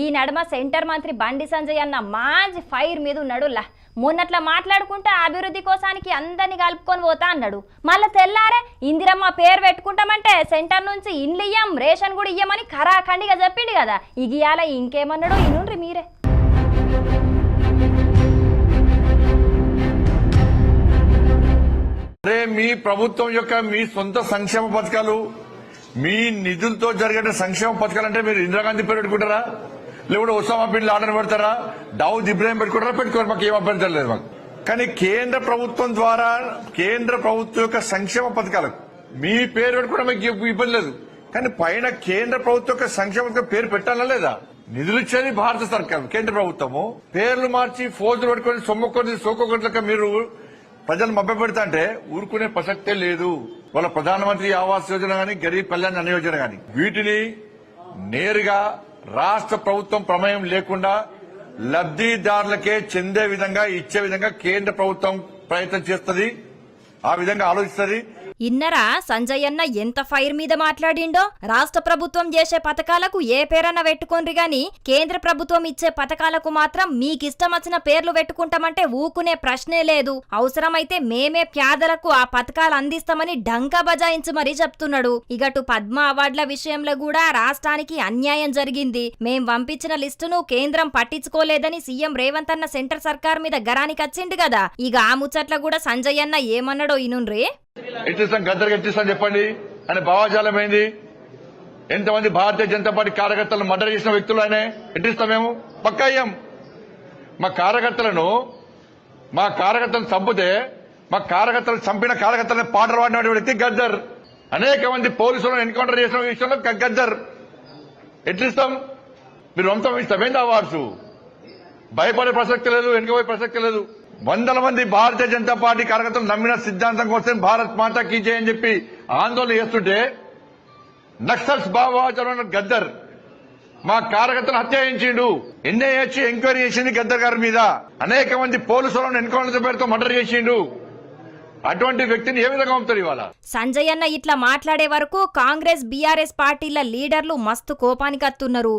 ఈ నడుమ సెంటర్ మంత్రి బండి సంజయ్ అన్న మాంచి ఫైర్ మీద ఉన్నాడులా. మొన్నట్లా మాట్లాడుకుంటే అభివృద్ధి కోసానికి అందరిని కలుపుకొని పోతా అన్నాడు. మళ్ళీ తెల్లారే ఇందిరమ్మ పేరు పెట్టుకుంటామంటే సెంటర్ నుంచి ఇండ్లు ఇయ్యం, రేషన్ కూడా ఇయ్యమని ఖరాఖండిగా చెప్పిండు కదా. ఇగియాల ఇంకేమన్నాడో ఇనుండ్రి మీరే. అరే మీ ప్రభుత్వం యొక్క మీ సొంత సంక్షేమ పథకాలు, మీ నిధులతో జరిగే సంక్షేమ పథకాలు అంటే మీరు ఇందిరాగాంధీ పేరు పెట్టుకుంటారా, లేకుంటే ఒసామా బిన్ లాడన్ పెడతారా, దావుద్ ఇబ్రాహిం పెట్టుకుంటారా? పెట్టుకోరు, మాకు ఏం అభ్యంతరం లేదు మాకు. కానీ కేంద్ర ప్రభుత్వం ద్వారా కేంద్ర ప్రభుత్వం యొక్క సంక్షేమ పథకాలకు మీ పేరు పెట్టుకోవడం మీకు ఇబ్బంది లేదు. కానీ పైన కేంద్ర ప్రభుత్వం యొక్క సంక్షేమ పథకం పేరు పెట్టాలా లేదా? నిధులు ఇచ్చేది భారత సర్కారు, కేంద్ర ప్రభుత్వము. పేర్లు మార్చి ఫోజులు పెట్టుకుని సొమ్ముకొని సోకొకట్లక మీరు ప్రజలు మభ్యపెడతా అంటే ఊరుకునే ప్రసక్తే లేదు. వాళ్ళ ప్రధానమంత్రి ఆవాస్ యోజన గాని, గరీబ్ కళ్యాణ్ అన్న యోజన గాని వీటిని నేరుగా రాష్ట్ర ప్రభుత్వం ప్రమేయం లేకుండా లబ్ధిదారులకే చెందే విధంగా ఇచ్చే విధంగా కేంద్ర ప్రభుత్వం ప్రయత్నం చేస్తుంది, ఆ విధంగా ఆలోచిస్తుంది. ఇన్నరా సంజయ్ అన్న ఎంత ఫైర్ మీద మాట్లాడిండో. రాష్ట్ర ప్రభుత్వం చేసే పథకాలకు ఏ పేరన్న పెట్టుకోండి గాని కేంద్ర ప్రభుత్వం ఇచ్చే పథకాలకు మాత్రం మీకిష్టం వచ్చిన పేర్లు పెట్టుకుంటామంటే ఊకునే ప్రశ్నే లేదు. అవసరమైతే మేమే పేదలకు ఆ పథకాలు అందిస్తామని డంకా బజాయించి మరీ చెప్తున్నాడు. ఇగటు పద్మ అవార్డుల విషయంలో కూడా రాష్ట్రానికి అన్యాయం జరిగింది. మేం పంపించిన లిస్టును కేంద్రం పట్టించుకోలేదని సీఎం రేవంత్ అన్న సెంటర్ సర్కార్ మీద గరానికి వచ్చిండు కదా. ఇక ఆ ముచ్చట్ల కూడా సంజయ్ అన్న ఏమన్నాడో ఇనుండ్రి. ఎట్టిస్తాం, గద్దరికి ఎట్టిస్తాం చెప్పండి అని భావాజాలం ఏంది? ఎంతమంది భారతీయ జనతా పార్టీ కార్యకర్తలను మర్డర్ చేసిన వ్యక్తులు ఆయన ఎట్టిస్తాం? మేము పక్కా అయ్యాం. మా కార్యకర్తలను చంపితే మా కార్యకర్తలు చంపిన కార్యకర్తలను పాటలు పాడిన వ్యక్తి గద్దర్. అనేక మంది పోలీసులను ఎన్కౌంటర్ చేసిన విషయంలో గద్దర్. ఎట్లిస్తాం? మీరు వంశం ఇస్తామేంది అవార్డ్స్? భయపడే ప్రసక్తి లేదు, వెనుకపోయే ప్రసక్తి లేదు. వందల మంది భారతీయ జనతా పార్టీ కార్యకర్తలు నమ్మిన సిద్ధాంతం కోసం భారత్ మాతా కీ జై అని చెప్పి ఆందోళన చేస్తుంటే నక్సల్స్ భావోద్వేగ గద్దర్ మా కార్యకర్తలు హత్య చేయించిండు. ఎన్ఐఏ ఎంక్వైరీ చేసింది గద్దర్ గారి మీద. అనేక మంది పోలీసులను ఎన్కౌంటర్ పేరుతో మర్డర్ చేసిండు. అటువంటి వ్యక్తిని ఏ విధంగా పంపుతారు ఇవాళ? సంజయ్ అన్న ఇట్లా మాట్లాడే వరకు కాంగ్రెస్ బీఆర్ఎస్ పార్టీల లీడర్లు మస్తు కోపానికి అత్తున్నారు.